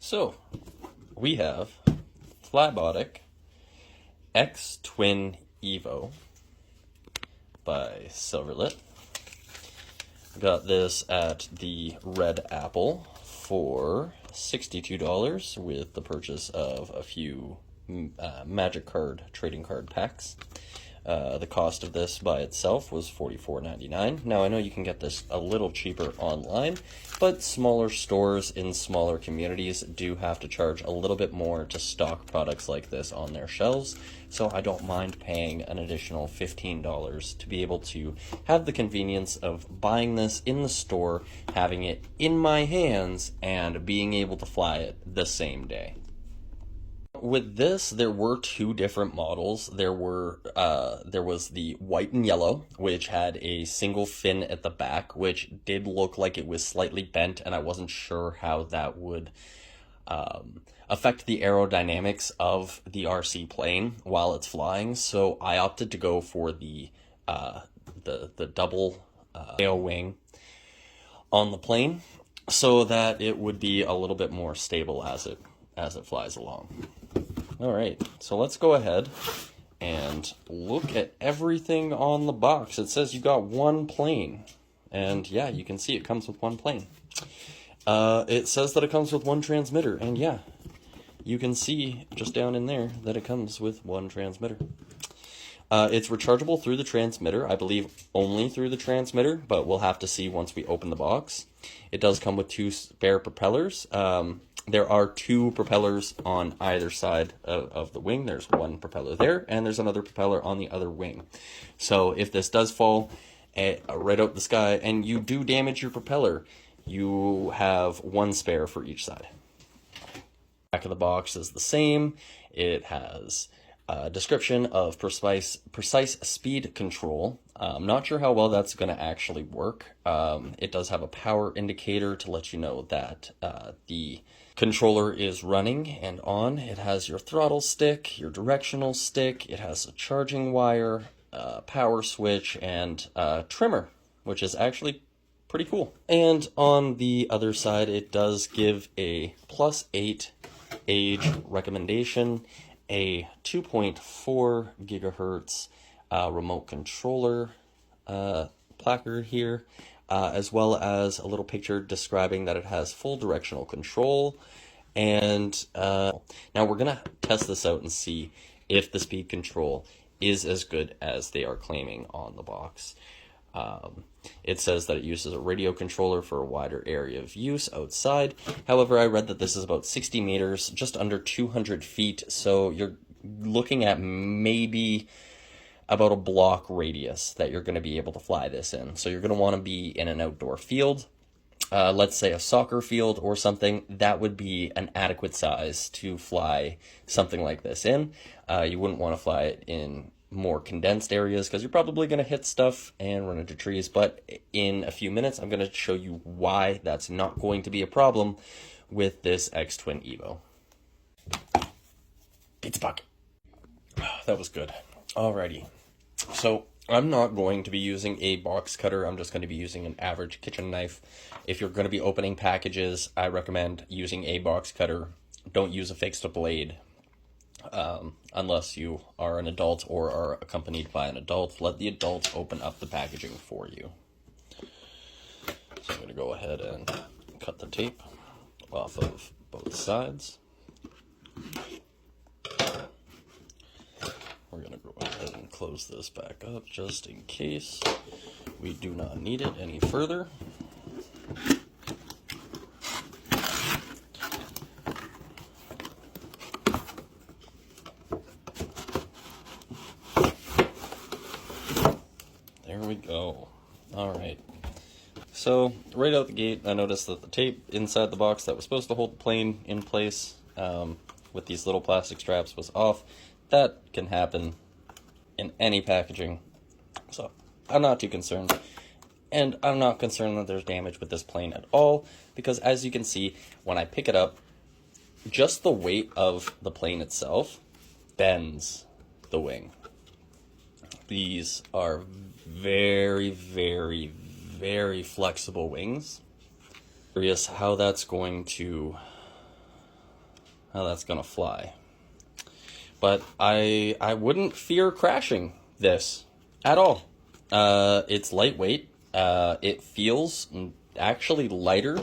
So, we have Flybotic X Twin EVO by Silverlit. Got this at the Red Apple for $62 with the purchase of a few Magic Card trading card packs. The cost of this by itself was $44.99. Now, I know you can get this a little cheaper online, but smaller stores in smaller communities do have to charge a little bit more to stock products like this on their shelves, so I don't mind paying an additional $15 to be able to have the convenience of buying this in the store, having it in my hands, and being able to fly it the same day. With this, there were two different models. There was the white and yellow, which had a single fin at the back, which did look like it was slightly bent, and I wasn't sure how that would affect the aerodynamics of the RC plane while it's flying. So I opted to go for the double tail wing on the plane, so that it would be a little bit more stable as it flies along. All right, so let's go ahead and look at everything on the box. It says you got one plane, and yeah, you can see it comes with one plane. It says that it comes with one transmitter, and yeah, you can see just down in there that it comes with one transmitter. It's rechargeable through the transmitter, I believe only through the transmitter, but we'll have to see once we open the box. It does come with two spare propellers. There are two propellers on either side of the wing. There's one propeller there, and there's another propeller on the other wing. So if this does fall right out the sky and you do damage your propeller, you have one spare for each side. Back of the box is the same. It has a description of precise speed control. I'm not sure how well that's going to actually work. It does have a power indicator to let you know that the controller is running and on. It has your throttle stick, your directional stick. It has a charging wire, power switch, and trimmer, which is actually pretty cool. And on the other side, it does give a +8 age recommendation, a 2.4 gigahertz remote controller placard here, as well as a little picture describing that it has full directional control. And now we're going to test this out and see if the speed control is as good as they are claiming on the box. It says that it uses a radio controller for a wider area of use outside. However, I read that this is about 60 meters, just under 200 feet, so you're looking at maybe about a block radius that you're going to be able to fly this in. So you're going to want to be in an outdoor field, let's say a soccer field or something. That would be an adequate size to fly something like this in. You wouldn't want to fly it in more condensed areas because you're probably going to hit stuff and run into trees. But in a few minutes, I'm going to show you why that's not going to be a problem with this X Twin EVO. Pizza pocket. That was good. Alrighty. So I'm not going to be using a box cutter. I'm just going to be using an average kitchen knife. If you're going to be opening packages, I recommend using a box cutter. Don't use a fixed blade unless you are an adult or are accompanied by an adult. Let the adult open up the packaging for you. So I'm going to go ahead and cut the tape off of both sides. We're going to go ahead and close this back up just in case we do not need it any further. There we go. All right. So right out the gate, I noticed that the tape inside the box that was supposed to hold the plane in place with these little plastic straps was off. That can happen in any packaging, so I'm not too concerned. And I'm not concerned that there's damage with this plane at all, because as you can see, when I pick it up, just the weight of the plane itself bends the wing. These are very, very, very flexible wings. Curious how that's going to how that's gonna fly. But I wouldn't fear crashing this at all. It's lightweight. It feels actually lighter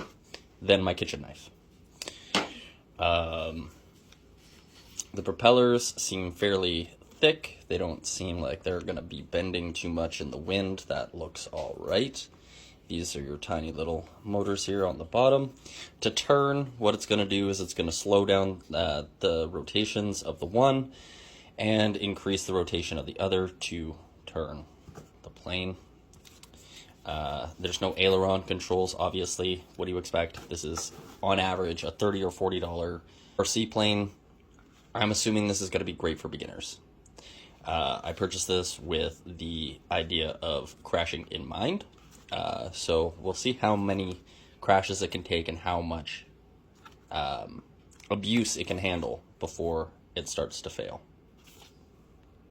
than my kitchen knife. The propellers seem fairly thick. They don't seem like they're going to be bending too much in the wind. That looks all right. These are your tiny little motors here on the bottom. To turn, what it's going to do is it's going to slow down the rotations of the one and increase the rotation of the other to turn the plane. There's no aileron controls, obviously. What do you expect? This is, on average, a $30 or $40 RC plane. I'm assuming this is going to be great for beginners. I purchased this with the idea of crashing in mind. So we'll see how many crashes it can take and how much abuse it can handle before it starts to fail.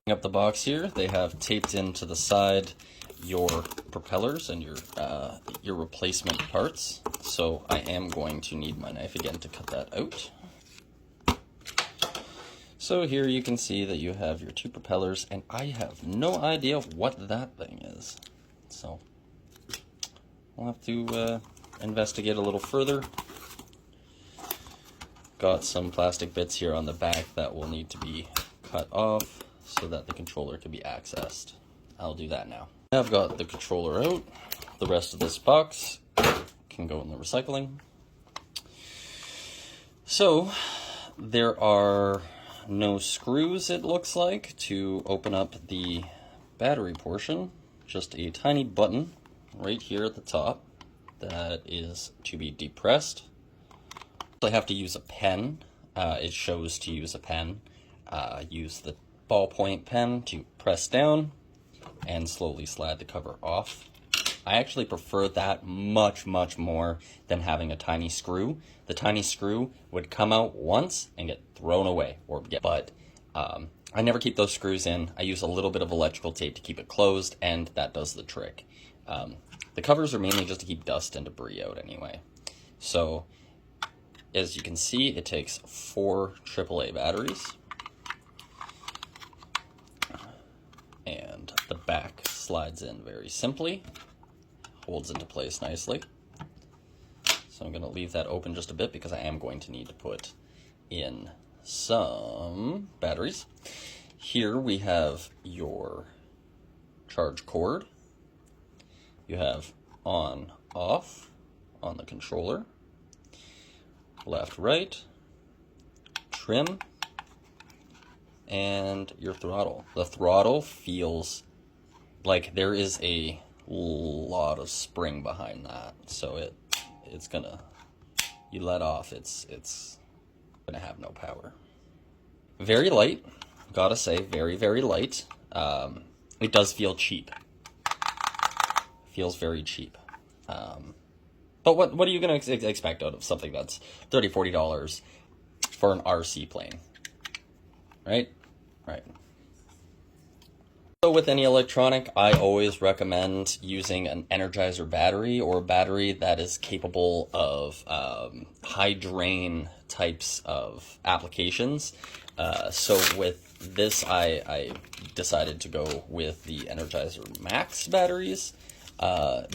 Up the box here, they have taped into the side your propellers and your replacement parts. So I am going to need my knife again to cut that out. So here you can see that you have your two propellers, and I have no idea what that thing is. So we'll have to investigate a little further. Got some plastic bits here on the back that will need to be cut off so that the controller can be accessed. I'll do that now. I've got the controller out. The rest of this box can go in the recycling. So there are no screws, it looks like, to open up the battery portion. Just a tiny button right here at the top that is to be depressed. I have to use a pen. It shows to use a pen. Use the ballpoint pen to press down and slowly slide the cover off. I actually prefer that much more than having a tiny screw. The tiny screw would come out once and get thrown away, but I never keep those screws in. I use a little bit of electrical tape to keep it closed, and that does the trick. The covers are mainly just to keep dust and debris out anyway. So as you can see, it takes 4 AAA batteries. And the back slides in very simply, holds into place nicely. So I'm going to leave that open just a bit because I am going to need to put in some batteries. Here we have your charge cord. You have on, off on the controller, left, right, trim, and your throttle. The throttle feels like there is a lot of spring behind that, so it's gonna, you let off, it's gonna have no power. Very light, gotta say, very light. It does feel cheap. Feels very cheap. But what are you gonna expect out of something that's $30, $40 for an RC plane? Right? Right. So with any electronic, I always recommend using an Energizer battery, or a battery that is capable of high drain types of applications. So with this, I decided to go with the Energizer Max batteries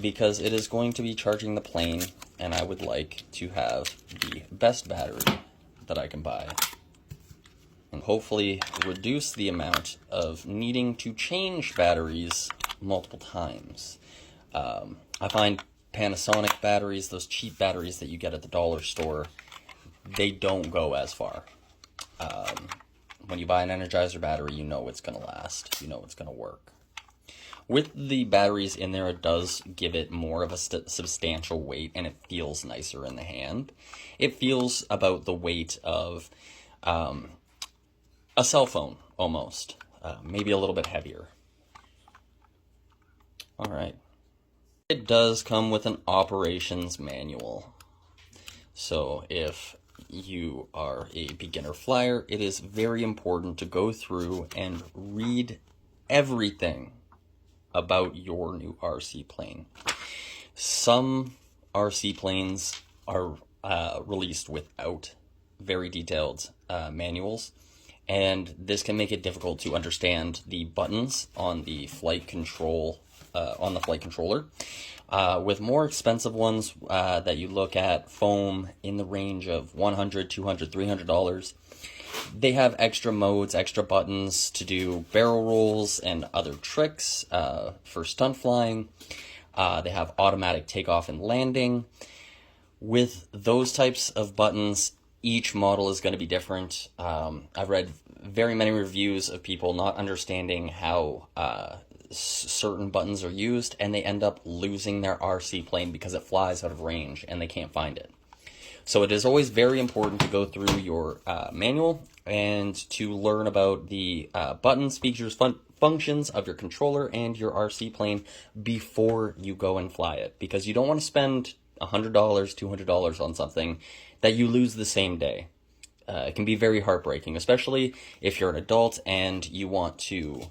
because it is going to be charging the plane, and I would like to have the best battery that I can buy, and hopefully reduce the amount of needing to change batteries multiple times. I find Panasonic batteries, those cheap batteries that you get at the dollar store, they don't go as far. When you buy an Energizer battery, you know it's going to last. You know it's going to work. With the batteries in there, it does give it more of a substantial weight, and it feels nicer in the hand. It feels about the weight of a cell phone, almost. Maybe a little bit heavier. Alright. It does come with an operations manual. So if you are a beginner flyer, it is very important to go through and read everything about your new RC plane. Some RC planes are released without very detailed manuals, and this can make it difficult to understand the buttons on the flight controller. With more expensive ones that you look at, foam in the range of $100, $200, $300, they have extra modes, extra buttons to do barrel rolls and other tricks for stunt flying. They have automatic takeoff and landing. With those types of buttons, each model is going to be different. I've read very many reviews of people not understanding how certain buttons are used, and they end up losing their RC plane because it flies out of range and they can't find it. So it is always very important to go through your manual and to learn about the buttons, features, functions of your controller and your RC plane before you go and fly it, because you don't want to spend $100, $200 on something that you lose the same day. It can be very heartbreaking, especially if you're an adult and you want to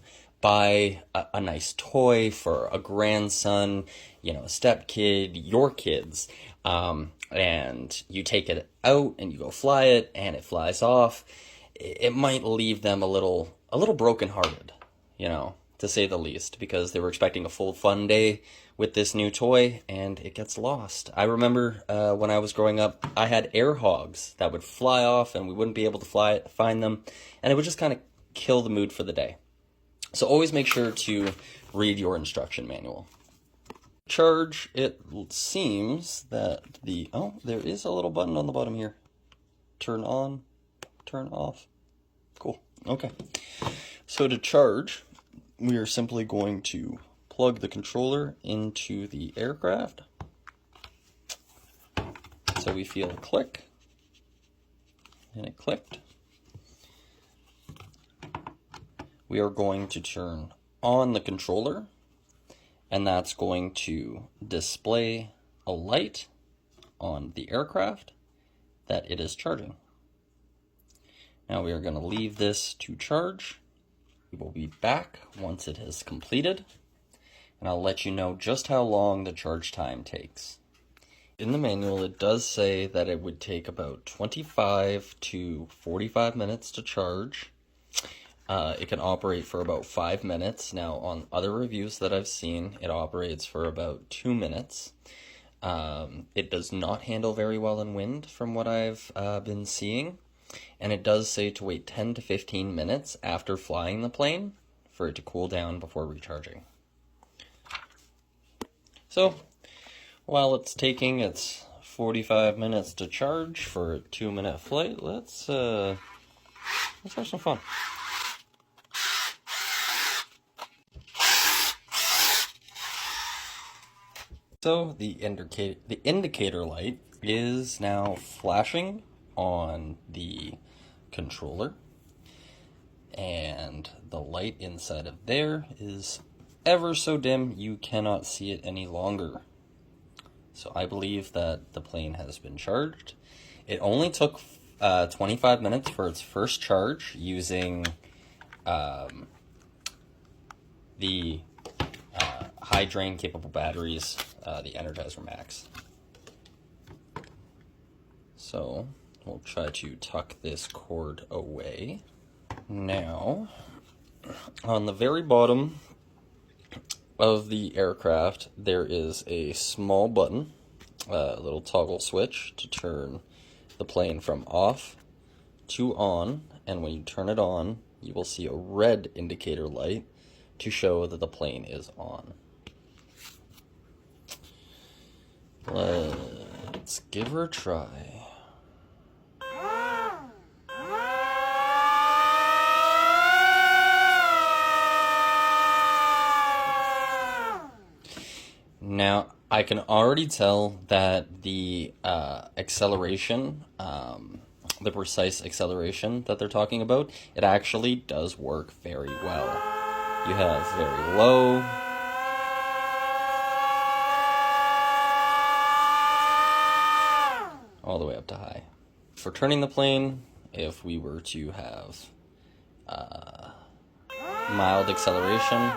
buy a nice toy for a grandson, a stepkid, your kids, and you take it out and you go fly it and it flies off. It might leave them a little brokenhearted, to say the least, because they were expecting a full fun day with this new toy and it gets lost. I remember when I was growing up, I had air hogs that would fly off and we wouldn't be able to find them, and it would just kind of kill the mood for the day. So always make sure to read your instruction manual. Charge, it seems that there is a little button on the bottom here. Turn on, turn off. Cool. Okay. So to charge, we are simply going to plug the controller into the aircraft. So we feel a click, and it clicked. We are going to turn on the controller, and that's going to display a light on the aircraft that it is charging. Now we are going to leave this to charge. We will be back once it has completed, and I'll let you know just how long the charge time takes. In the manual, it does say that it would take about 25 to 45 minutes to charge. It can operate for about 5 minutes. Now, on other reviews that I've seen, it operates for about 2 minutes. It does not handle very well in wind from what I've been seeing. And it does say to wait 10 to 15 minutes after flying the plane for it to cool down before recharging. So, while it's taking its 45 minutes to charge for a 2-minute flight, let's have some fun. So the indicator light is now flashing on the controller, and the light inside of there is ever so dim, you cannot see it any longer. So I believe that the plane has been charged. It only took 25 minutes for its first charge using the high drain capable batteries, the Energizer Max. So we'll try to tuck this cord away. Now, on the very bottom of the aircraft, there is a small button, a little toggle switch to turn the plane from off to on, and when you turn it on, you will see a red indicator light to show that the plane is on. Let's give her a try. Now, I can already tell that the acceleration, the precise acceleration that they're talking about, it actually does work very well. You have very low, all the way up to high. For turning the plane, if we were to have mild acceleration,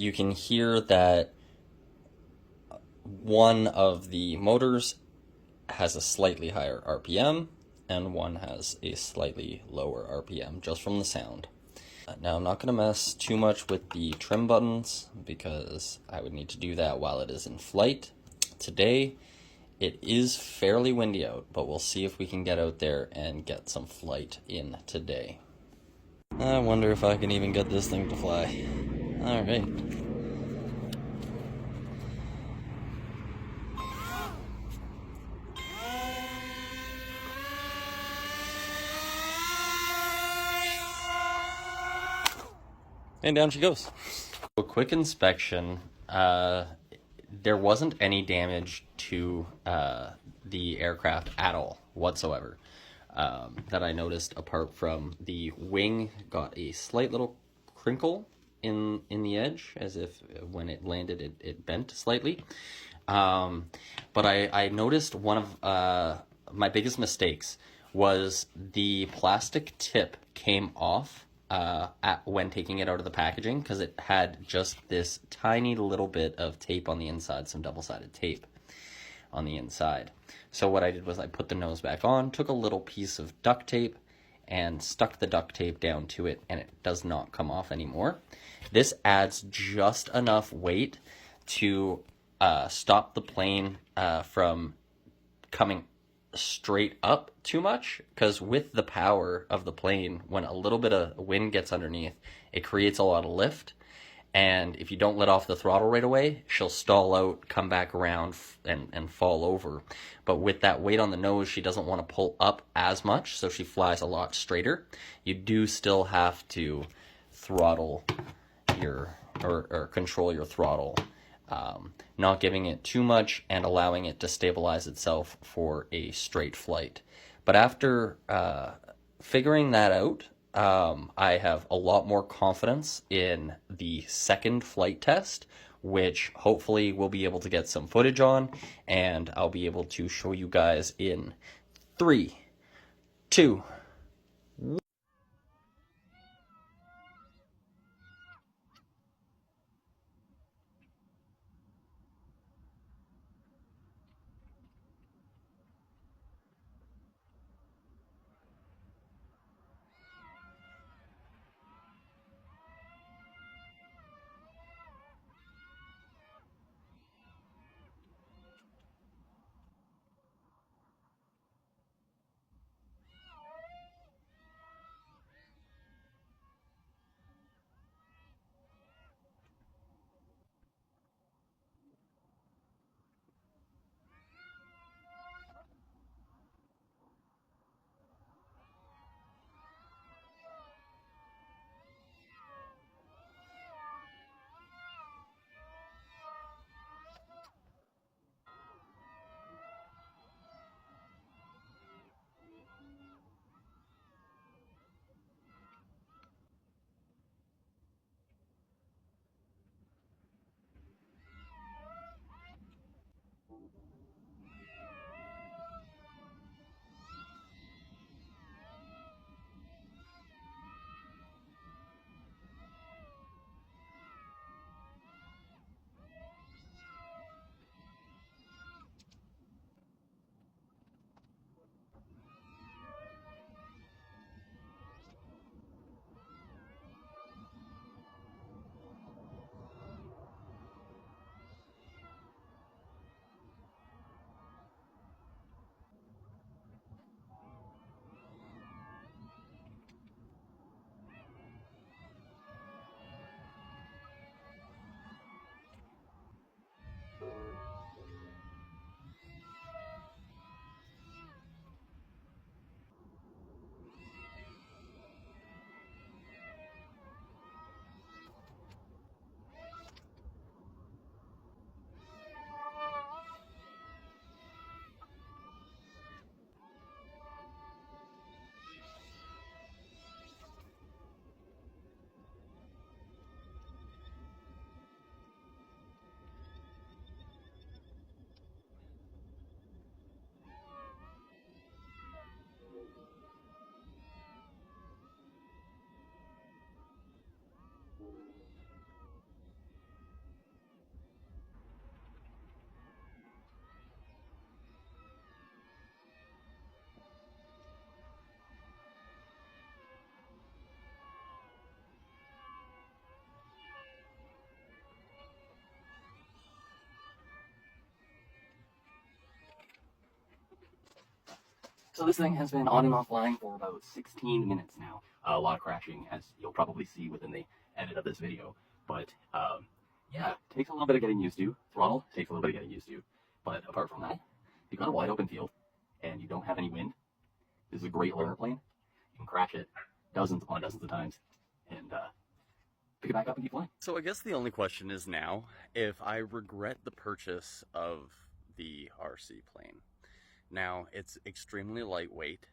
you can hear that one of the motors has a slightly higher RPM and one has a slightly lower RPM just from the sound. Now I'm not going to mess too much with the trim buttons because I would need to do that while it is in flight. Today it is fairly windy out, but we'll see if we can get out there and get some flight in today. I wonder if I can even get this thing to fly. All right. And down she goes. A quick inspection. There wasn't any damage to the aircraft at all whatsoever that I noticed, apart from the wing got a slight little crinkle in the edge, as if when it landed it bent slightly. But I noticed one of my biggest mistakes was the plastic tip came off when taking it out of the packaging, because it had just this tiny little bit of tape on the inside, some double-sided tape on the inside. So what I did was I put the nose back on, took a little piece of duct tape, and stuck the duct tape down to it, and it does not come off anymore. This adds just enough weight to stop the plane from coming straight up too much, because with the power of the plane, when a little bit of wind gets underneath, it creates a lot of lift, and if you don't let off the throttle right away, she'll stall out, come back around, and fall over. But with that weight on the nose, she doesn't want to pull up as much, so she flies a lot straighter. You do still have to throttle your or control your throttle, not giving it too much and allowing it to stabilize itself for a straight flight. But after figuring that out, I have a lot more confidence in the second flight test, which hopefully we'll be able to get some footage on, and I'll be able to show you guys in 3, 2, So this thing has been on and offline for about 16 minutes now. A lot of crashing, as you'll probably see within the edit of this video. But yeah, takes a little bit of getting used to. Throttle takes a little bit of getting used to. But apart from that, if you've got a wide open field and you don't have any wind, this is a great learner plane. You can crash it dozens upon dozens of times and pick it back up and keep flying. So I guess the only question is now if I regret the purchase of the RC plane. Now, it's extremely lightweight.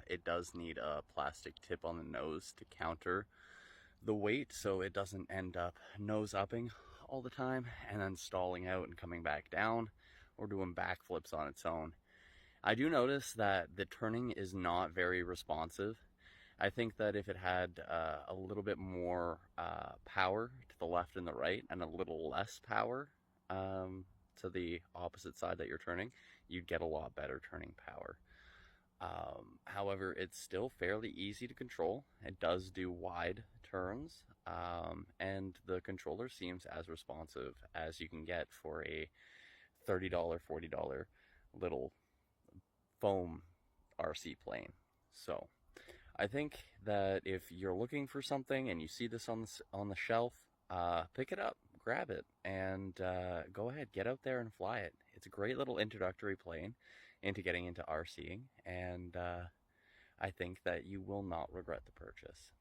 It does need a plastic tip on the nose to counter the weight so it doesn't end up nose upping all the time and then stalling out and coming back down or doing backflips on its own. I do notice that the turning is not very responsive. I think that if it had a little bit more power to the left and the right and a little less power to the opposite side that you're turning, you'd get a lot better turning power. However, it's still fairly easy to control. It does do wide turns, and the controller seems as responsive as you can get for a $30, $40 little foam RC plane. So I think that if you're looking for something and you see this on the shelf, pick it up, grab it, and go ahead, get out there and fly it. It's a great little introductory plane into getting into RCing, and I think that you will not regret the purchase.